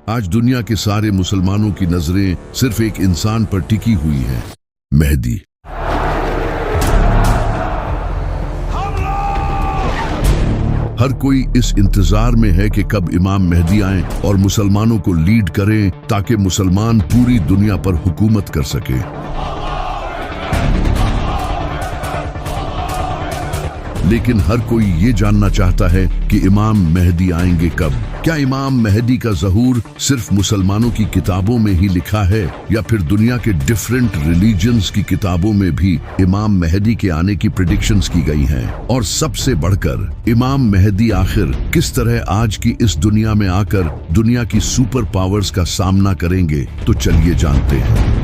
आज दुनिया के सारे मुसलमानों की नजरें सिर्फ एक इंसान पर टिकी हुई हैं, मेहदी। हर कोई इस इंतजार में है कि कब इमाम मेहदी आएं और मुसलमानों को लीड करें ताकि मुसलमान पूरी दुनिया पर हुकूमत कर सके। लेकिन हर कोई ये जानना चाहता है कि इमाम मेहदी आएंगे कब। क्या इमाम मेहदी का ज़हूर सिर्फ मुसलमानों की किताबों में ही लिखा है या फिर दुनिया के डिफरेंट रिलीजन्स की किताबों में भी इमाम मेहदी के आने की प्रेडिक्शंस की गई हैं? और सबसे बढ़कर इमाम मेहदी आखिर किस तरह आज की इस दुनिया में आकर दुनिया की सुपर पावर्स का सामना करेंगे? तो चलिए जानते हैं।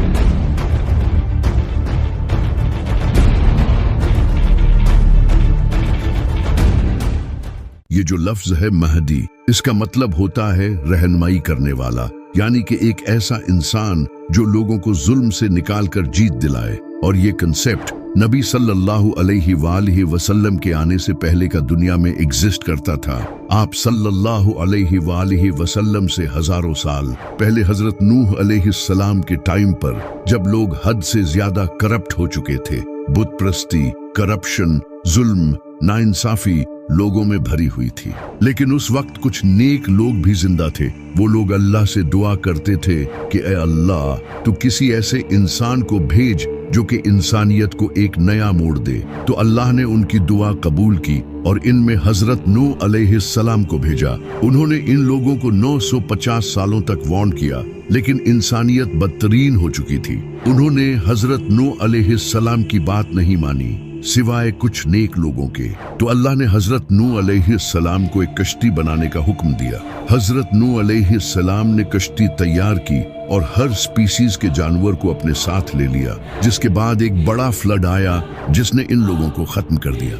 ये जो लफ्ज है महदी, इसका मतलब होता है रहनुमाई करने वाला, यानी कि एक ऐसा इंसान जो लोगों को जुल्म से निकालकर जीत दिलाए। और ये कंसेप्ट नबी सल्लल्लाहु अलैहि वसल्लम के आने से पहले का दुनिया में एग्जिस्ट करता था। आप सल्लल्लाहु अलैहि वसल्लम से हजारों साल पहले हजरत नूह अलैहिस्सलाम के टाइम पर, जब लोग हद से ज्यादा करप्ट हो चुके थे, बुत प्रस्ती, करप्शन, जुल्म, नाइंसाफी लोगों में भरी हुई थी। लेकिन उस वक्त कुछ नेक लोग भी जिंदा थे। वो लोग अल्लाह से दुआ करते थे कि ए अल्लाह, तू किसी ऐसे इंसान को भेज जो कि इंसानियत को एक नया मोड़ दे। तो अल्लाह ने उनकी दुआ कबूल की और इनमें हजरत नूह अलैहिस्सलाम को भेजा। उन्होंने इन लोगों को 950 सालों तक वार्न किया, लेकिन इंसानियत बदतरीन हो चुकी थी। उन्होंने हजरत नूह अलैहिस्सलाम की बात नहीं मानी सिवाय कुछ नेक लोगों के। तो अल्लाह ने हजरत नूह अलैहिस्सलाम को एक कश्ती बनाने का हुक्म दिया। हजरत नूह अलैहिस्सलाम ने कश्ती तैयार की और हर स्पीसीज के जानवर को अपने साथ ले लिया, जिसके बाद एक बड़ा फ्लड आया जिसने इन लोगों को खत्म कर दिया।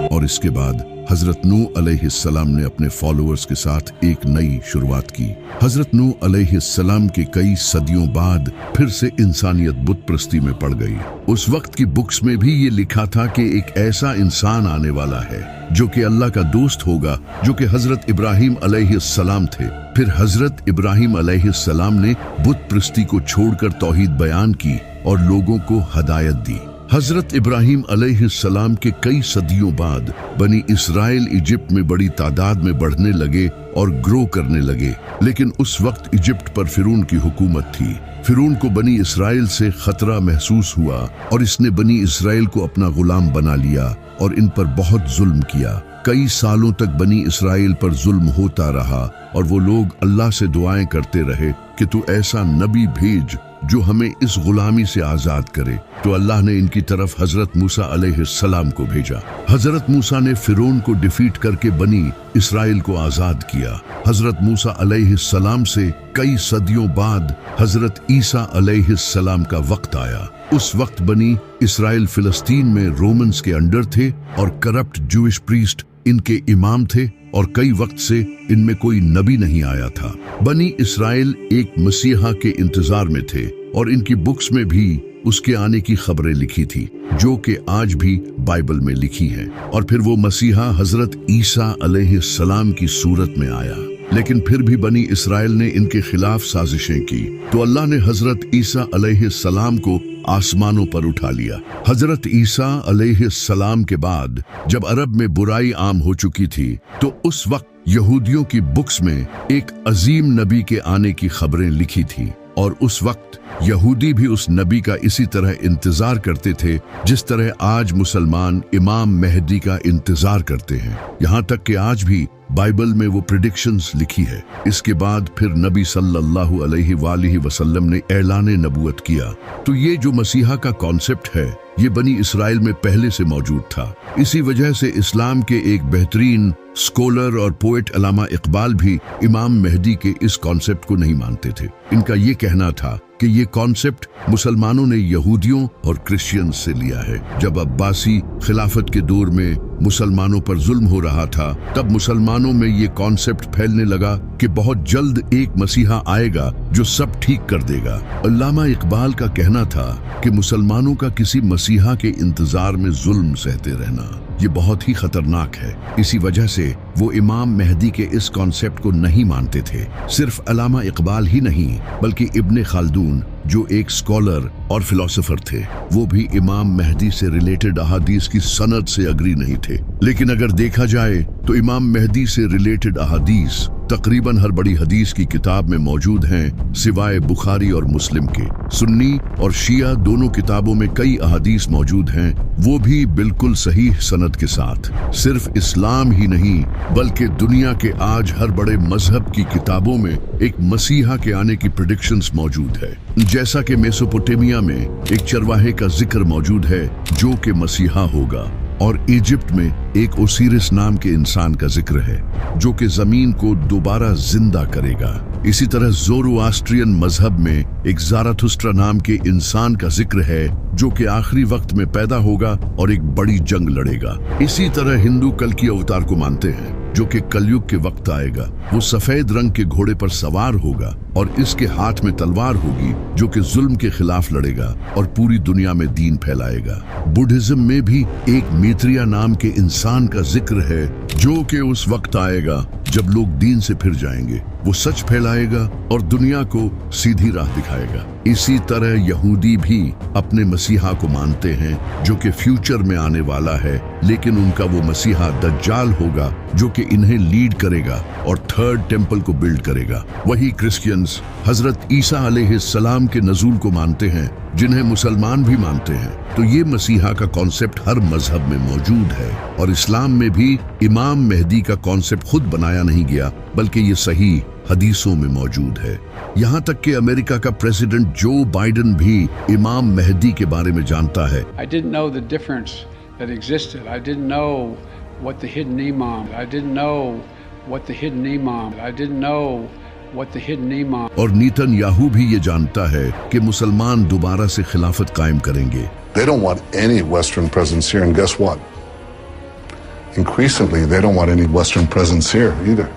और इसके बाद हजरत नूह अलैहिस्सलाम ने अपने फॉलोअर्स के साथ एक नई शुरुआत की। हजरत नूह अलैहिस्सलाम के कई सदियों बाद फिर से इंसानियत बुत प्रस्ती में पड़ गई। उस वक्त की बुक्स में भी ये लिखा था कि एक ऐसा इंसान आने वाला है जो कि अल्लाह का दोस्त होगा, जो कि हजरत इब्राहिम अलैहिस्सलाम थे। फिर हजरत इब्राहिम अलैहिस्सलाम ने बुत प्रस्ती को छोड़कर तौहीद बयान की और लोगों को हदायत दी। हजरत इब्राहिम अलैहिस्सलाम के कई सदियों बाद बनी इसराइल इजिप्ट में बड़ी तादाद में बढ़ने लगे और ग्रो करने लगे। लेकिन उस वक्त इजिप्ट पर फिरौन की हुकूमत थी। फिरौन को बनी इसराइल से खतरा महसूस हुआ और इसने बनी इसराइल को अपना गुलाम बना लिया और इन पर बहुत जुल्म किया। कई सालों तक बनी इसराइल पर जुल्म होता रहा और वो लोग अल्लाह से दुआएं करते रहे कि तू ऐसा नबी भेज जो हमें इस गुलामी से आजाद करे। तो अल्लाह ने इनकी तरफ हजरत मूसा अलैहिस्सलाम को भेजा। हजरत मूसा ने फिरौन को डिफीट करके बनी इसराइल को आजाद किया। हजरत मूसा अलैहिस्सलाम से कई सदियों बाद हजरत ईसा अलैहिस्सलाम का वक्त आया। उस वक्त बनी इसराइल फिलिस्तीन में रोमन्स के अंडर थे और करप्ट जूइश प्रीस्ट इनके इमाम थे और कई वक्त से इनमें कोई नबी नहीं आया था। बनी इसराइल एक मसीहा के इंतजार में थे और इनकी बुक्स में भी उसके आने की खबरें लिखी थी, जो कि आज भी बाइबल में लिखी हैं। और फिर वो मसीहा हजरत ईसा अलैहिस्सलाम की सूरत में आया। लेकिन फिर भी बनी इसराइल ने इनके खिलाफ साजिशें की, तो अल्लाह ने हजरत ईसा अलैहिस्सलाम को आसमानों पर उठा लिया। हजरत ईसा अलैहिस्सलाम के बाद जब अरब में बुराई आम हो चुकी थी, तो उस वक्त यहूदियों की बुक्स में एक अजीम नबी के आने की खबरें लिखी थी। और उस वक्त यहूदी भी उस नबी का इसी तरह इंतजार करते थे जिस तरह आज मुसलमान इमाम मेहदी का इंतजार करते हैं। यहाँ तक कि आज भी बाइबल में वो प्रेडिक्शंस लिखी है। इसके बाद फिर नबी सल्लल्लाहु अलैहि वसल्लम ने ऐलान नबूवत किया। तो ये जो मसीहा का कॉन्सेप्ट है, ये बनी इसराइल में पहले से मौजूद था। इसी वजह से इस्लाम के एक बेहतरीन स्कॉलर और पोएट अल्लामा इकबाल भी इमाम मेहदी के इस कॉन्सेप्ट को नहीं मानते थे। इनका ये कहना था कि ये कॉन्सेप्ट मुसलमानों ने यहूदियों और क्रिश्चियंस से लिया है। जब अब्बासी खिलाफत के दौर में मुसलमानों पर जुल्म हो रहा था, तब मुसलमानों में ये कॉन्सेप्ट फैलने लगा कि बहुत जल्द एक मसीहा आएगा जो सब ठीक कर देगा। अल्लामा इकबाल का कहना था कि मुसलमानों का किसी मसीहा के इंतजार में जुल्म सहते रहना ये बहुत ही खतरनाक है। इसी वजह से वो इमाम मेहदी के इस कॉन्सेप्ट को नहीं मानते थे। सिर्फ अल्लामा इकबाल ही नहीं बल्कि इब्ने खालदून जो एक स्कॉलर और फिलोसोफर थे, वो भी इमाम मेहदी से रिलेटेड अहादीस की सनद से अग्री नहीं थे। लेकिन अगर देखा जाए तो इमाम मेहदी से रिलेटेड अहादीस तकरीबन हर बड़ी हदीस की किताब में मौजूद हैं, सिवाय बुखारी और मुस्लिम के। सुन्नी और शिया दोनों किताबों में कई अहादीस मौजूद हैं, वो भी बिल्कुल सही सनद के साथ। सिर्फ इस्लाम ही नहीं बल्कि दुनिया के आज हर बड़े मजहब की किताबों में एक मसीहा के आने की प्रेडिक्शंस मौजूद है। जैसा कि मेसोपोटामिया में एक चरवाहे का जिक्र मौजूद है जो कि मसीहा होगा, और इजिप्ट में एक ओसिरिस नाम के इंसान का जिक्र है जो कि जमीन को दोबारा जिंदा करेगा। इसी तरह ज़ोरोआस्ट्रियन मजहब में एक ज़ाराथुस्ट्रा नाम के इंसान का जिक्र है जो कि आखिरी वक्त में पैदा होगा और एक बड़ी जंग लड़ेगा। इसी तरह हिंदू कल की अवतार को मानते हैं जो कि कलयुग के वक्त आएगा। वो सफेद रंग के घोड़े पर सवार होगा और इसके हाथ में तलवार होगी जो कि जुल्म के खिलाफ लड़ेगा और पूरी दुनिया में दीन फैलाएगा। बुद्धिज्म में भी एक मैत्रेय नाम के इंसान का जिक्र है जो कि उस वक्त आएगा जब लोग दीन से फिर जाएंगे। वो सच फैलाएगा और दुनिया को सीधी राह दिखाएगा। इसी तरह यहूदी भी अपने मसीहा को मानते हैं जो कि फ्यूचर में आने वाला है, लेकिन उनका वो मसीहा दज्जाल होगा जो कि इन्हें लीड करेगा और थर्ड टेंपल को बिल्ड करेगा। वही क्रिश्चियंस हजरत ईसा अलैहिस्सलाम के नज़ूल को मानते हैं जिन्हें मुसलमान भी मानते हैं। तो ये मसीहा का कॉन्सेप्ट हर मजहब में मौजूद है, और इस्लाम में भी इमाम मेहदी का कॉन्सेप्ट खुद बनाया नहीं गया बल्कि ये सही हदीसों में मौजूद है। यहाँ तक कि अमेरिका का प्रेसिडेंट जो बाइडेन भी इमाम मेहदी के बारे में जानता है। I didn't know the difference that existed. I didn't know what the hidden imam. I didn't know what the hidden imam. I didn't know what the hidden imam. और Netanyahu भी ये जानता है कि मुसलमान दोबारा से खिलाफत कायम करेंगे। They don't want any Western presence here, and guess what? Increasingly, they don't want any Western presence here either.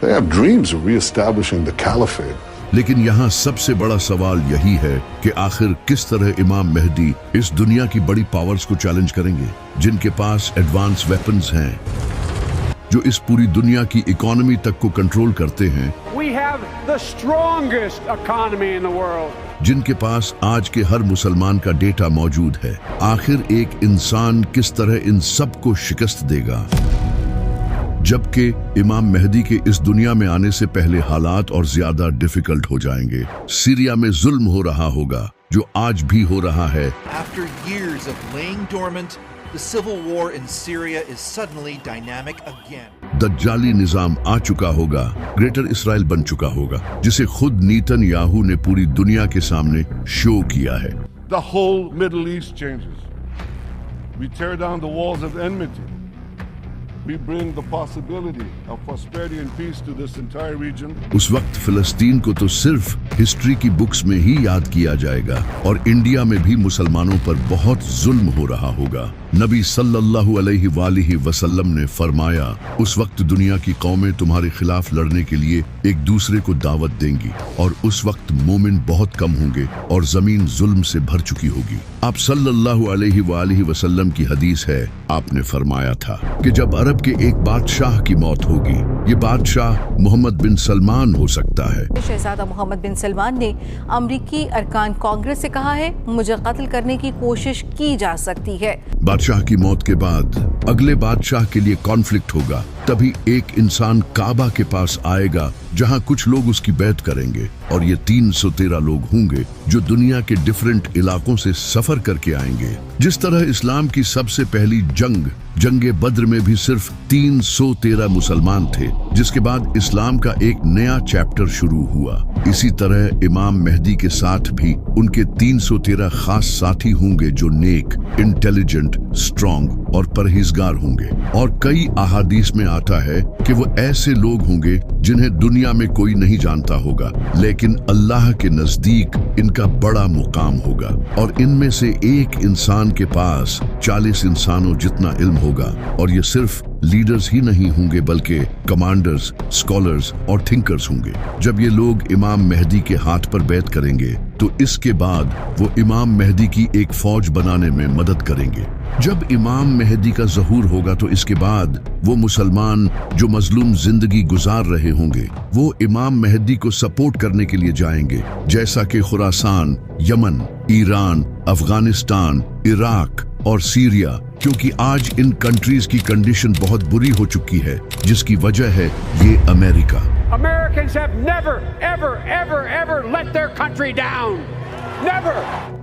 They have dreams of reestablishing the caliphate. लेकिन यहाँ सबसे बड़ा सवाल यही है कि आखिर किस तरह इमाम मेहदी इस दुनिया की बड़ी पावर्स को चैलेंज करेंगे जिनके पास एडवांस वेपन्स हैं, जो इस पूरी दुनिया की इकोनॉमी तक को कंट्रोल करते हैं। We have the strongest economy in the world. जिनके पास आज के हर मुसलमान का डेटा मौजूद है। आखिर एक इंसान किस तरह इन सब को शिकस्त देगा, जबकि इमाम मेहदी के इस दुनिया में आने से पहले हालात और ज्यादा डिफिकल्ट हो जाएंगे। सीरिया में जुल्म हो रहा होगा जो आज भी हो रहा है। After years of laying dormant, the civil war in Syria is suddenly dynamic again. दज्जाली निजाम आ चुका होगा, ग्रेटर इसराइल बन चुका होगा, जिसे खुद नेतन्याहू ने पूरी दुनिया के सामने शो किया है। The whole Middle East changes. We tear down the walls of enmity. We bring the possibility of prosperity and peace to this entire region. उस वक्त फिलिस्तीन को तो सिर्फ हिस्ट्री की बुक्स में ही याद किया जाएगा, और इंडिया में भी मुसलमानों पर बहुत जुल्म हो रहा होगा। नबी सल्लल्लाहु अलैहि वसल्लम ने फरमाया, उस वक्त दुनिया की कौमें तुम्हारे खिलाफ लड़ने के लिए एक दूसरे को दावत देंगी, और उस वक्त मोमिन बहुत कम होंगे और जमीन जुल्म से भर चुकी होगी। आप सल्लल्लाहु अलैहि वसल्लम की हदीस है, आपने फरमाया था कि जब अरब के एक बादशाह की मौत होगी, ये बादशाह मोहम्मद बिन सलमान हो सकता है। शहजादा मोहम्मद बिन सलमान ने अमरीकी अरकान कांग्रेस से कहा है, मुझे कत्ल करने की कोशिश की जा सकती है। बादशाह की मौत के बाद अगले बादशाह के लिए कॉन्फ्लिक्ट होगा। तभी एक इंसान काबा के पास आएगा जहां कुछ लोग उसकी बैत करेंगे, और ये 313 लोग होंगे जो दुनिया के डिफरेंट इलाकों से सफर करके आएंगे। जिस तरह इस्लाम की सबसे पहली जंगे बद्र में भी सिर्फ 313 मुसलमान थे, जिसके बाद इस्लाम का एक नया चैप्टर शुरू हुआ। इसी तरह इमाम मेहदी के साथ भी उनके 313 खास साथी होंगे जो नेक, इंटेलिजेंट, स्ट्रॉन्ग और परहेजगार होंगे। और कई अहादीस में आता है कि वो ऐसे लोग होंगे जिन्हें दुनिया में कोई नहीं जानता होगा, लेकिन अल्लाह के नजदीक इनका बड़ा मुकाम होगा, और इनमें से एक इंसान के पास 40 इंसानों जितना इल्म होगा। और ये सिर्फ लीडर्स ही नहीं होंगे बल्कि कमांडर्स, स्कॉलर्स और थिंकर्स होंगे। जब ये लोग इमाम मेहदी के हाथ पर बैत करेंगे तो इसके बाद वो इमाम मेहदी की एक फौज बनाने में मदद करेंगे। जब इमाम मेहदी का ज़हूर होगा तो इसके बाद वो मुसलमान जो मजलूम जिंदगी गुजार रहे होंगे वो इमाम मेहदी को सपोर्ट करने के लिए जाएंगे, जैसा कि Khorasan, Yemen, Iran, Afghanistan, Iraq और सीरिया, क्योंकि आज इन कंट्रीज की कंडीशन बहुत बुरी हो चुकी है, जिसकी वजह है ये America. Americans have never, ever, ever, ever let their country down. Never.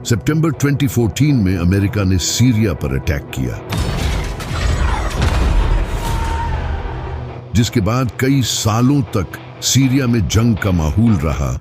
सितंबर 2014 में अमेरिका ने सीरिया पर अटैक किया, जिसके बाद कई सालों तक सीरिया में जंग का माहौल रहा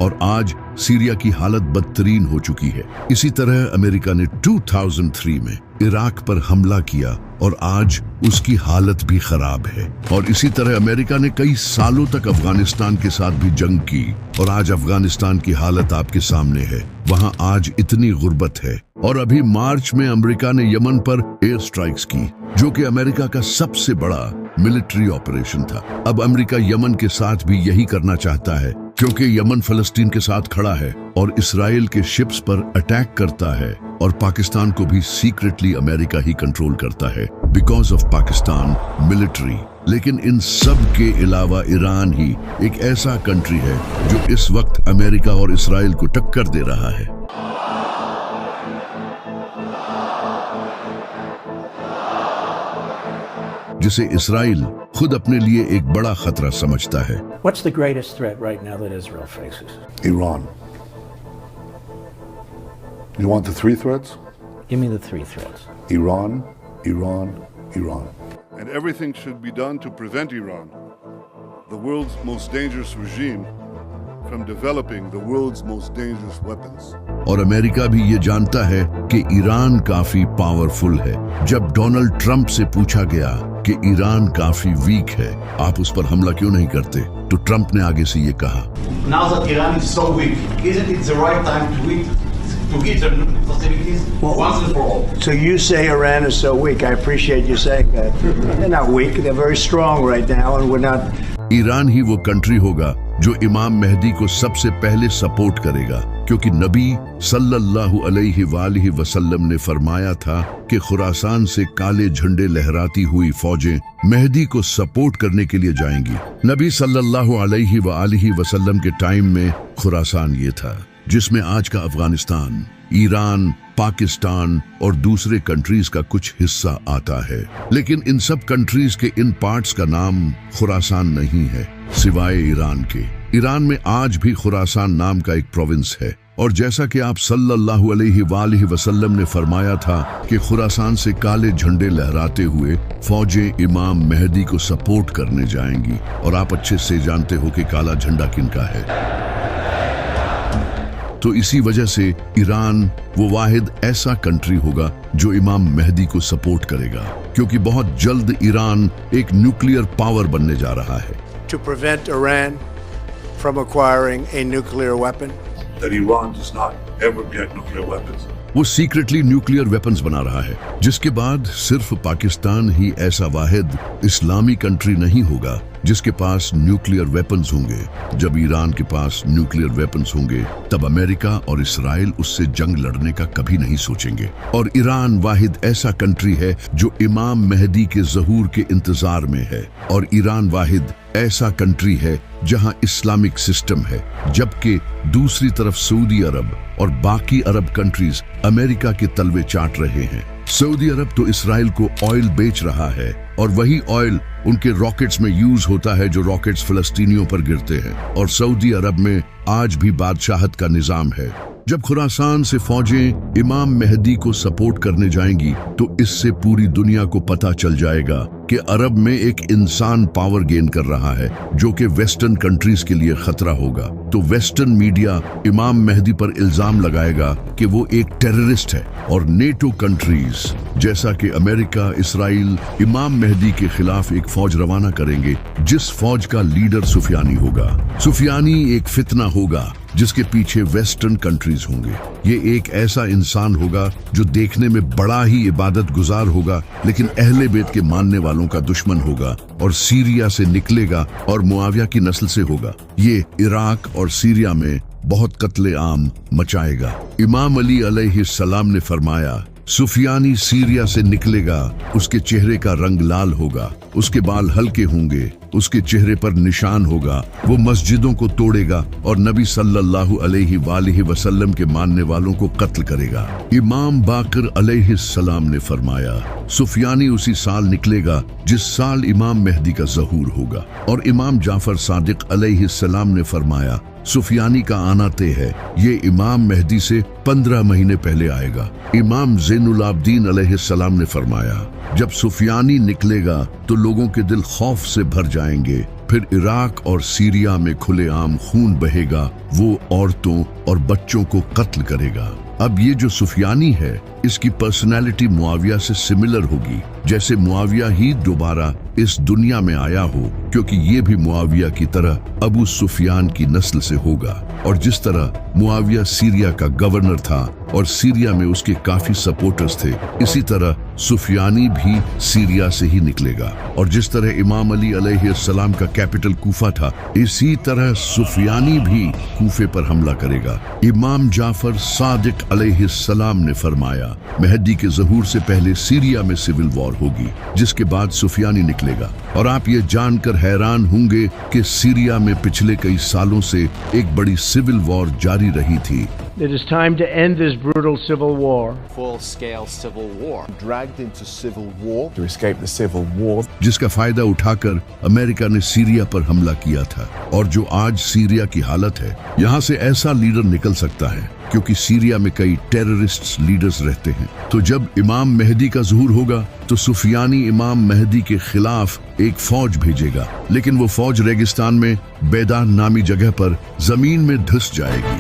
और आज सीरिया की हालत बदतरीन हो चुकी है। इसी तरह अमेरिका ने 2003 में इराक पर हमला किया और आज उसकी हालत भी खराब है। और इसी तरह अमेरिका ने कई सालों तक अफगानिस्तान के साथ भी जंग की और आज अफगानिस्तान की हालत आपके सामने है। वहां आज इतनी गुर्बत है। और अभी मार्च में अमेरिका ने यमन पर एयर स्ट्राइक्स की, जो कि अमेरिका का सबसे बड़ा मिलिट्री ऑपरेशन था। अब अमेरिका यमन के साथ भी यही करना चाहता है, क्योंकि यमन फलस्तीन के साथ खड़ा है और इसराइल के शिप्स पर अटैक करता है और पाकिस्तान को भी सीक्रेटली अमेरिका ही कंट्रोल करता है बिकॉज ऑफ पाकिस्तान मिलिट्री। लेकिन इन सब के अलावा ईरान ही एक ऐसा कंट्री है जो इस वक्त अमेरिका और इसराइल को टक्कर दे रहा है। जिसे इसराइल खुद अपने लिए एक बड़ा खतरा समझता है। What's the greatest threat right now that Israel faces? Iran. You want the three threats? Give me the three threats. Iran, Iran, Iran. And everything should be done to prevent Iran, the world's most dangerous regime, from developing the world's most dangerous weapons. और America भी ये जानता है कि Iran काफी powerful है। जब Donald Trump से पूछा गया कि ईरान काफी वीक है, आप उस पर हमला क्यों नहीं करते, तो ट्रंप ने आगे से ये कहा, Now that Iran is so weak, isn't it the right time to hit their nuclear facilities once and for all? So you say Iran is so weak. I appreciate you saying that. They're not weak. They're very strong right now, and we're not. Iran ही वो country होगा जो इमाम मेहदी को सबसे पहले support करेगा, क्योंकि नबी सल्लल्लाहु अलैहि वसल्लम ने फरमाया था कि खुरासान से काले झंडे लहराती हुई फौजें मेहदी को सपोर्ट करने के लिए जाएंगी। नबी सल्लल्लाहु अलैहि वसल्लम के टाइम में खुरासान ये था, जिसमें आज का अफगानिस्तान, ईरान, पाकिस्तान और दूसरे कंट्रीज का कुछ हिस्सा आता है। लेकिन इन सब कंट्रीज के इन पार्ट्स का नाम खुरासान नहीं है, सिवाय ईरान के। ईरान में आज भी खुरासान नाम का एक प्रोविंस है। और जैसा कि आप सल्लल्लाहु अलैहि वसल्लम ने फरमाया था कि खुरासान से काले झंडे लहराते हुए फौजें इमाम मेहदी को सपोर्ट करने जाएंगी। और आप अच्छे से जानते हो कि काला झंडा किनका है। तो इसी वजह से ईरान वो वाहिद ऐसा कंट्री होगा जो इमाम मेहदी को सपोर्ट करेगा, क्योंकि बहुत जल्द ईरान एक न्यूक्लियर पावर बनने जा रहा है। To prevent Iran from acquiring a nuclear weapon. That Iran does not ever get nuclear weapons. वो सीक्रेटली न्यूक्लियर वेपन्स बना रहा है, जिसके बाद सिर्फ पाकिस्तान ही ऐसा वाहिद इस्लामी कंट्री नहीं होगा जिसके पास न्यूक्लियर वेपन्स होंगे। जब ईरान के पास न्यूक्लियर वेपन्स होंगे तब अमेरिका और इसराइल उससे जंग लड़ने का कभी नहीं सोचेंगे। और ईरान वाहिद ऐसा कंट्री है जो इमाम मेहदी के ज़हूर के इंतजार में है। और ईरान वाहिद ऐसा कंट्री है जहां इस्लामिक सिस्टम है, जबकि दूसरी तरफ सऊदी अरब और बाकी अरब कंट्रीज अमेरिका के तलवे चाट रहे हैं। सऊदी अरब तो इसराइल को ऑयल बेच रहा है और वही ऑयल उनके रॉकेट्स में यूज होता है जो रॉकेट्स फिलिस्तीनियों पर गिरते हैं। और सऊदी अरब में आज भी बादशाहत का निजाम है। जब खुरासान से फौजें इमाम मेहदी को सपोर्ट करने जाएंगी तो इससे पूरी दुनिया को पता चल जाएगा कि अरब में एक इंसान पावर गेन कर रहा है, जो कि वेस्टर्न कंट्रीज के लिए खतरा होगा। तो वेस्टर्न मीडिया इमाम मेहदी पर इल्जाम लगाएगा कि वो एक टेररिस्ट है। और नेटो कंट्रीज जैसा कि अमेरिका, इसराइल इमाम मेहदी के खिलाफ एक फौज रवाना करेंगे, जिस फौज का लीडर सुफियानी होगा। सुफियानी एक फितना होगा जिसके पीछे वेस्टर्न कंट्रीज होंगे। ये एक ऐसा इंसान होगा जो देखने में बड़ा ही इबादत गुजार होगा, लेकिन अहले बैत के मानने वालों का दुश्मन होगा और सीरिया से निकलेगा और मुआविया की नस्ल से होगा। ये इराक और सीरिया में बहुत कत्ले आम मचाएगा। इमाम अली अलैहिस्सलाम ने फरमाया, सुफियानी सीरिया से निकलेगा, उसके चेहरे का रंग लाल होगा, उसके बाल हल्के होंगे, उसके चेहरे पर निशान होगा, वो मस्जिदों को तोड़ेगा और नबी सल्लल्लाहु अलैहि वसल्लम के मानने वालों को कत्ल करेगा। इमाम बाकर अलैहिस्सलाम ने फरमाया, सुफियानी उसी साल निकलेगा जिस साल इमाम मेहदी का ज़हूर होगा। और इमाम जाफर सादिक अलैहिस्सलाम ने फरमाया, सुफियानी का आना तय है, ये इमाम मेहदी से 15 महीने पहले आएगा। इमाम ज़ैनुल आबदीन अलैहिस्सलाम ने फरमाया, जब सुफियानी निकलेगा तो लोगों के दिल खौफ से भर जाएंगे, फिर इराक और सीरिया में खुलेआम खून बहेगा, वो औरतों और बच्चों को कत्ल करेगा। अब ये जो सुफियानी है, इसकी पर्सनैलिटी मुआविया से सिमिलर होगी, जैसे मुआविया ही दोबारा इस दुनिया में आया हो, क्योंकि ये भी मुआविया की तरह अबू सुफियान की नस्ल से होगा। और जिस तरह मुआविया सीरिया का गवर्नर था और सीरिया में उसके काफी सपोर्टर्स थे, इसी तरह सुफियानी भी सीरिया से ही निकलेगा। और जिस तरह इमाम अली अलैहिस्सलाम का कैपिटल कूफा था, इसी तरह सुफियानी भी कूफे पर हमला करेगा। इमाम जाफर सादिक अलैहिस्सलाम ने फरमाया, मेहदी के ज़हूर से पहले सीरिया में सिविल वॉर होगी, जिसके बाद सुफियानी निकलेगा। और आप ये जानकर हैरान होंगे कि सीरिया में पिछले कई सालों से एक बड़ी सिविल वॉर जारी रही थी। It is time to end this brutal civil war. Full-scale civil war. Dragged into civil war to escape the civil war. जिसका फायदा उठाकर अमेरिका ने सीरिया पर हमला किया था। और जो आज सीरिया की हालत है, यहाँ से ऐसा लीडर निकल सकता है, क्योंकि सीरिया में कई टेररिस्ट लीडर्स रहते हैं। तो जब इमाम मेहदी का ज़हूर होगा तो सुफियानी इमाम मेहदी के खिलाफ एक फौज भेजेगा, लेकिन वो फौज रेगिस्तान में बैदान नामी जगह पर जमीन में धंस जाएगी,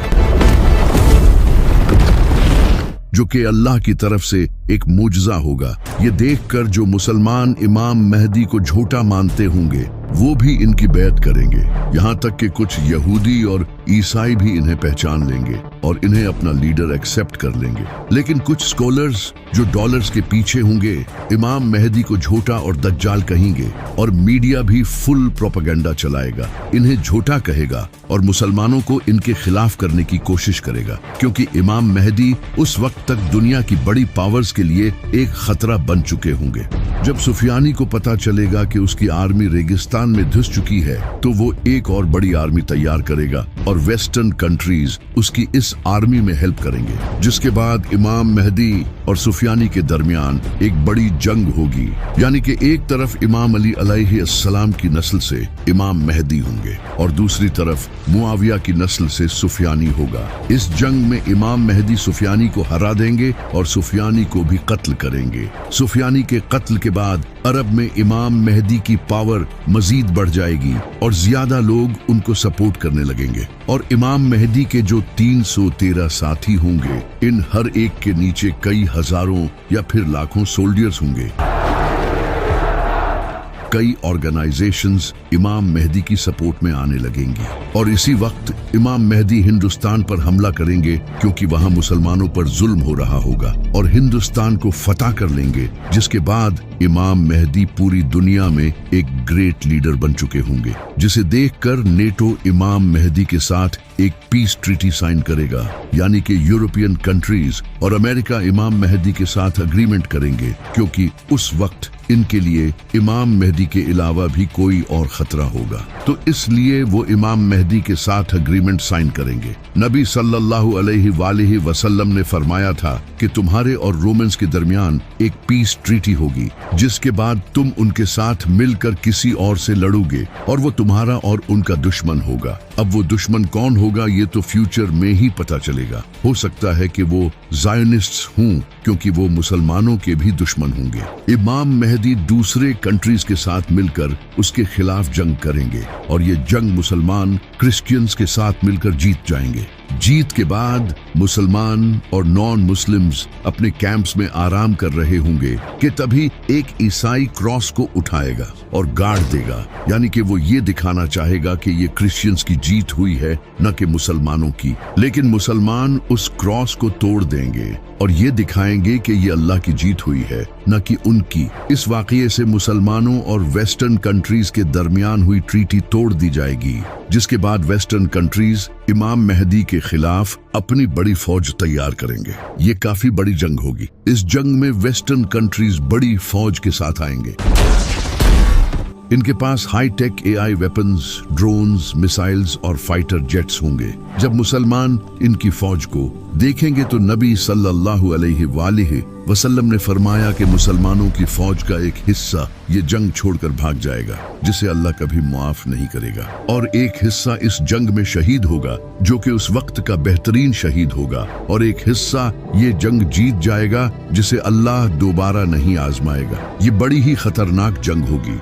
जो कि अल्लाह की तरफ से एक मुजज़ा होगा। ये देखकर जो मुसलमान इमाम मेहदी को झूठा मानते होंगे, वो भी इनकी बैत करेंगे। यहाँ तक कि कुछ यहूदी और ईसाई भी इन्हें पहचान लेंगे और इन्हें अपना लीडर एक्सेप्ट कर लेंगे। लेकिन कुछ स्कॉलर्स जो डॉलर्स के पीछे होंगे, इमाम मेहदी को झूठा और दज्जाल कहेंगे, और मीडिया भी फुल प्रोपेगेंडा चलाएगा, इन्हें झूठा कहेगा और मुसलमानों को इनके खिलाफ करने की कोशिश करेगा, क्योंकि इमाम मेहदी उस वक्त तक दुनिया की बड़ी पावर्स के लिए एक खतरा बन चुके होंगे। जब सुफियानी को पता चलेगा कि उसकी आर्मी रेगिस्तान में धंस चुकी है, तो वो एक और बड़ी आर्मी तैयार करेगा और वेस्टर्न कंट्रीज उसकी इस आर्मी में हेल्प करेंगे, जिसके बाद इमाम मेहदी और सुफियानी के दरमियान एक बड़ी जंग होगी। यानी कि एक तरफ इमाम अली अलैहिस्सलाम की नस्ल से इमाम मेहदी होंगे और दूसरी तरफ मुआविया की नस्ल से सुफियानी होगा। इस जंग में इमाम मेहदी सुफियानी को हरा देंगे और सुफियानी को भी कत्ल करेंगे। सुफियानी के कत्ल के बाद अरब में इमाम मेहदी की पावर मजीद बढ़ जाएगी और ज्यादा लोग उनको सपोर्ट करने लगेंगे। और इमाम मेहदी के जो 313 साथी होंगे, इन हर एक के नीचे कई हजारों या फिर लाखों सोल्जर्स होंगे। कई ऑर्गेनाइजेशंस इमाम मेहदी की सपोर्ट में आने लगेंगी और इसी वक्त इमाम मेहदी हिंदुस्तान पर हमला करेंगे, क्योंकि वहां मुसलमानों पर जुल्म हो रहा होगा, और हिंदुस्तान को फतह कर लेंगे, जिसके बाद इमाम मेहदी पूरी दुनिया में एक ग्रेट लीडर बन चुके होंगे, जिसे देखकर नेटो इमाम मेहदी के साथ एक पीस ट्रीटी साइन करेगा। यानी कि यूरोपियन कंट्रीज और अमेरिका इमाम मेहदी के साथ अग्रीमेंट करेंगे, क्योंकि उस वक्त इनके लिए इमाम मेहदी के अलावा भी कोई और खतरा होगा। तो इसलिए वो इमाम मेहदी के साथ अग्रीमेंट साइन करेंगे। नबी सल्लल्लाहु अलैहि वसल्लम ने फरमाया था कि तुम्हारे और रोमन्स के दरमियान एक पीस ट्रीटी होगी, जिसके बाद तुम उनके साथ मिलकर किसी और से लड़ोगे और वो तुम्हारा और उनका दुश्मन होगा। अब वो दुश्मन कौन होगा, ये तो फ्यूचर में ही पता चलेगा। हो सकता है कि वो ज़ायोनिस्ट्स हों, क्योंकि वो मुसलमानों के भी दुश्मन होंगे। इमाम मेहदी दूसरे कंट्रीज के साथ मिलकर उसके खिलाफ जंग करेंगे और ये जंग मुसलमान क्रिश्चियंस के साथ मिलकर जीत जाएंगे। जीत के बाद मुसलमान और नॉन मुस्लिम्स अपने कैंप्स में आराम कर रहे होंगे कि तभी एक ईसाई क्रॉस को उठाएगा और गाड़ देगा, यानी कि वो ये दिखाना चाहेगा कि ये क्रिश्चियंस की जीत हुई है, न कि मुसलमानों की। लेकिन मुसलमान उस क्रॉस को तोड़ देंगे और ये दिखाएंगे कि ये अल्लाह की जीत हुई है, न कि उनकी। इस वाक़ये से मुसलमानों और वेस्टर्न कंट्रीज के दरमियान हुई ट्रीटी तोड़ दी जाएगी, जिसके बाद वेस्टर्न कंट्रीज इमाम मेहदी के खिलाफ अपनी बड़ी फौज तैयार करेंगे। ये काफी बड़ी जंग होगी। इस जंग में वेस्टर्न कंट्रीज बड़ी फौज के साथ आएंगे। इनके पास high tech AI weapons, drones, missiles और फाइटर जेट्स होंगे। जब मुसलमान इनकी फौज को देखेंगे तो नबी सल्लल्लाहु अलैहि वसल्लम ने फरमाया कि मुसलमानों की फौज का एक हिस्सा ये जंग छोड़कर भाग जाएगा, जिसे अल्लाह कभी माफ नहीं करेगा, और एक हिस्सा इस जंग में शहीद होगा जो कि उस वक्त का बेहतरीन शहीद होगा, और एक हिस्सा ये जंग जीत जाएगा जिसे अल्लाह दोबारा नहीं आजमाएगा। ये बड़ी ही खतरनाक जंग होगी।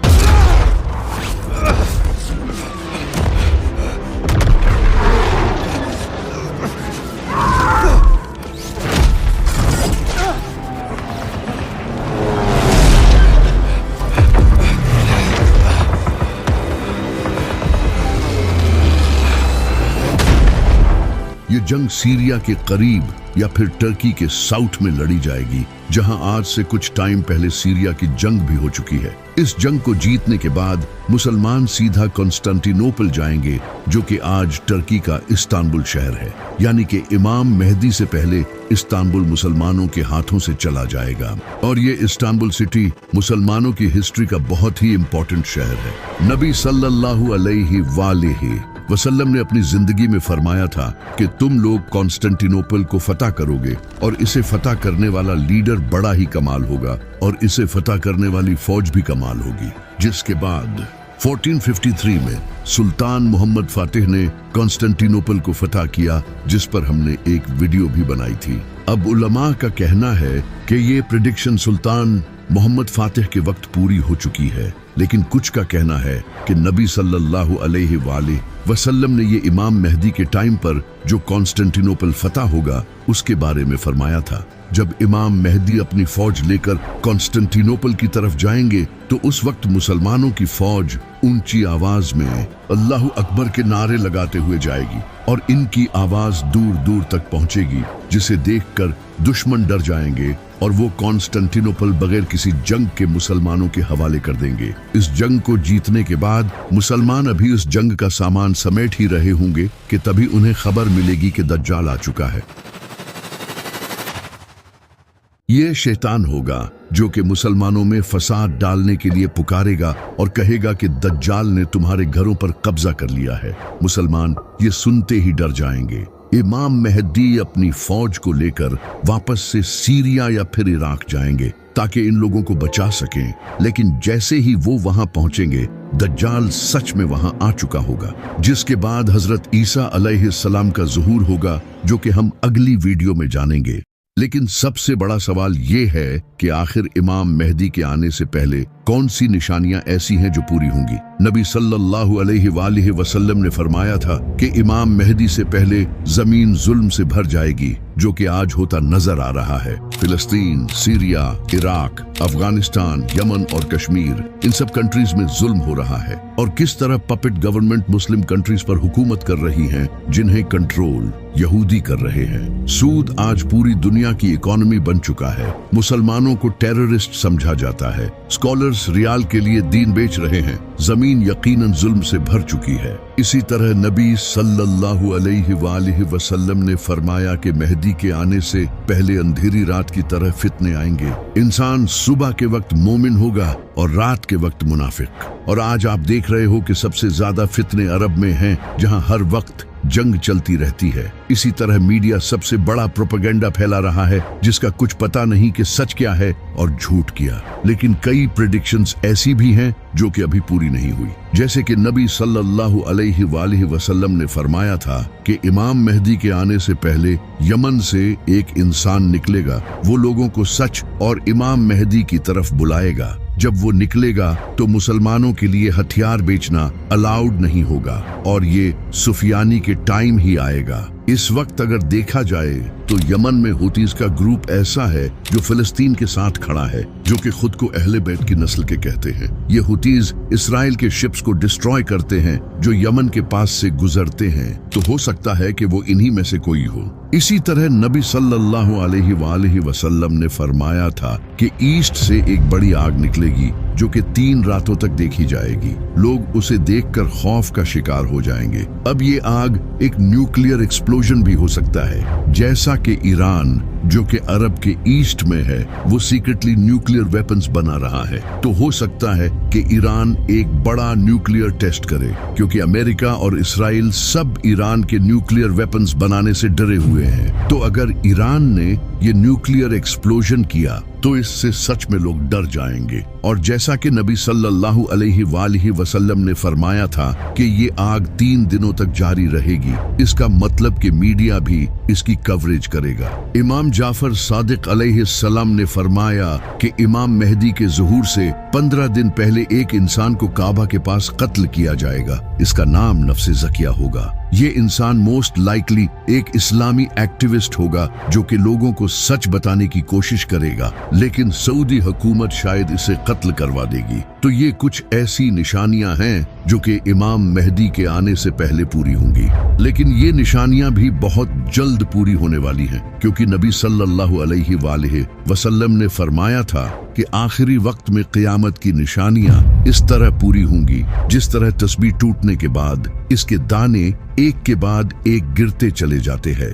ये जंग सीरिया के करीब या फिर टर्की के साउथ में लड़ी जाएगी, जहां आज से कुछ टाइम पहले सीरिया की जंग भी हो चुकी है। इस जंग को जीतने के बाद मुसलमान सीधा कॉन्स्टेंटिनोपल जाएंगे, जो कि आज टर्की का इस्तांबुल शहर है, यानी कि इमाम मेहदी से पहले इस्तांबुल मुसलमानों के हाथों से चला जाएगा। और ये इस्तांबुल सिटी मुसलमानों की हिस्ट्री का बहुत ही इम्पोर्टेंट शहर है। नबी सल्लल्लाहु अलैहि वसल्लम ने अपनी जिंदगी में फरमाया था कि तुम लोग कॉन्स्टेंटिनोपल को फतह करोगे, और इसे फतह करने वाला लीडर बड़ा ही कमाल होगा, और इसे फतह करने वाली फौज भी कमाल होगी। जिसके बाद 1453 में सुल्तान मोहम्मद फातिह ने कॉन्स्टेंटिनोपल को फतह किया, जिस पर हमने एक वीडियो भी बनाई थी। अब उलमा का कहना है कि ये प्रेडिक्शन सुल्तान मोहम्मद फातिह के वक्त पूरी हो चुकी है, लेकिन कुछ का कहना है कि नबी सल्लल्लाहु अलैहि वसल्लम ने ये इमाम मेहदी के टाइम पर जो कॉन्स्टेंटिनोपल फतह होगा उसके बारे में फरमाया था। जब इमाम मेहदी अपनी फौज लेकर कॉन्स्टेंटिनोपल की तरफ जाएंगे तो उस वक्त मुसलमानों की फौज ऊंची आवाज में अल्लाहु अकबर के नारे लगाते हुए जाएगी, और इनकी आवाज दूर दूर तक पहुंचेगी, जिसे देखकर दुश्मन डर जाएंगे और वो कॉन्स्टेंटिनोपल बगैर किसी जंग के मुसलमानों के हवाले कर देंगे। इस जंग को जीतने के बाद मुसलमान अभी उस जंग का सामान समेट ही रहे होंगे कि तभी उन्हें खबर मिलेगी कि दज्जाल आ चुका है। ये शैतान होगा जो कि मुसलमानों में फसाद डालने के लिए पुकारेगा और कहेगा कि दज्जाल ने तुम्हारे घरों पर कब्जा कर लिया है। मुसलमान ये सुनते ही डर जाएंगे। इमाम मेहदी अपनी फौज को लेकर वापस से सीरिया या फिर इराक जाएंगे ताकि इन लोगों को बचा सकें, लेकिन जैसे ही वो वहां पहुंचेंगे दज्जाल सच में वहां आ चुका होगा, जिसके बाद हजरत ईसा अलैहिस्सलाम का ज़ुहूर होगा, जो कि हम अगली वीडियो में जानेंगे। लेकिन सबसे बड़ा सवाल ये है कि आखिर इमाम मेहदी के आने से पहले कौन सी निशानियां ऐसी हैं जो पूरी होंगी। नबी सल्लल्लाहु अलैहि वसल्लम ने फरमाया था कि इमाम मेहदी से पहले जमीन जुल्म से भर जाएगी, जो कि आज होता नजर आ रहा है। फिलिस्तीन, सीरिया, इराक, अफगानिस्तान, यमन और कश्मीर, इन सब कंट्रीज में जुल्म हो रहा है, और किस तरह पपेट गवर्नमेंट मुस्लिम कंट्रीज पर हुकूमत कर रही हैं, जिन्हें कंट्रोल यहूदी कर रहे हैं। सूद आज पूरी दुनिया की इकोनॉमी बन चुका है। मुसलमानों को टेररिस्ट समझा जाता है। स्कॉलर्स रियाल के लिए दीन बेच रहे हैं। जमीन यकीनन जुल्म से भर चुकी है। इसी तरह नबी सल्लल्लाहु अलैहि वसल्लम ने फरमाया कि मेहदी के आने से पहले अंधेरी रात की तरह फितने आएंगे। इंसान सुबह के वक्त मोमिन होगा और रात के वक्त मुनाफिक। और आज आप देख रहे हो कि सबसे ज्यादा फितने अरब में हैं, जहां हर वक्त जंग चलती रहती है। इसी तरह मीडिया सबसे बड़ा प्रोपेगेंडा फैला रहा है, जिसका कुछ पता नहीं कि सच क्या है और झूठ क्या। लेकिन कई प्रेडिक्शंस ऐसी भी हैं जो कि अभी पूरी नहीं हुई, जैसे कि नबी सल्लल्लाहु अलैहि वसल्लम ने फरमाया था कि इमाम मेहदी के आने से पहले यमन से एक इंसान निकलेगा। वो लोगों को सच और इमाम मेहदी की तरफ बुलाएगा। जब वो निकलेगा तो मुसलमानों के लिए हथियार बेचना अलाउड नहीं होगा, और ये सुफियानी के टाइम ही आएगा। इस वक्त अगर देखा जाए तो यमन में हुतीज का ग्रुप ऐसा है जो फिलिस्तीन के साथ खड़ा है, जो कि खुद को अहले बैत की नस्ल के कहते हैं। ये हुतीज इसराइल के शिप्स को डिस्ट्रॉय करते हैं जो यमन के पास से गुजरते हैं, तो हो सकता है कि वो इन्हीं में से कोई हो। इसी तरह नबी सल्लल्लाहु अलैहि वसल्लम ने फरमाया था कि ईस्ट से एक बड़ी आग निकलेगी जो कि 3 रातों तक देखी जाएगी। लोग उसे देखकर खौफ का शिकार हो जाएंगे। अब ये आग एक न्यूक्लियर एक्सप्लोजन भी हो सकता है, जैसा कि ईरान जो कि अरब के ईस्ट में है वो सीक्रेटली न्यूक्लियर वेपन्स बना रहा है। तो हो सकता है कि ईरान एक बड़ा न्यूक्लियर टेस्ट करे, क्योंकि अमेरिका और इसराइल सब ईरान के न्यूक्लियर वेपन्स बनाने से डरे हुए हैं। तो अगर ईरान ने ये न्यूक्लियर एक्सप्लोजन किया तो इससे सच में लोग डर जाएंगे। और जैसा कि नबी सल्लल्लाहु अलैहि वसल्लम ने फरमाया था कि ये आग 3 दिनों तक जारी रहेगी, इसका मतलब कि मीडिया भी इसकी कवरेज करेगा। इमाम जाफर सादिक अलैहिस्सलाम ने फरमाया कि इमाम मेहदी के ज़ुहूर से 15 दिन पहले एक इंसान को काबा के पास कत्ल किया जाएगा। इसका नाम नफ्से ज़किया होगा। ये इंसान मोस्ट लाइकली एक इस्लामी एक्टिविस्ट होगा जो कि लोगों को सच बताने की कोशिश करेगा, लेकिन सऊदी हुकूमत शायद इसे कत्ल करवा देगी। तो ये कुछ ऐसी निशानियां हैं जो कि इमाम मेहदी के आने से पहले पूरी होंगी। लेकिन ये निशानियां भी बहुत जल्द पूरी होने वाली हैं, क्योंकि नबी सल्लल्लाहु अलैहि वसल्लम ने फरमाया था कि आखिरी वक्त में क़यामत की निशानियां इस तरह पूरी होंगी जिस तरह तस्बीह टूटने के बाद इसके दाने एक के बाद एक गिरते चले जाते हैं।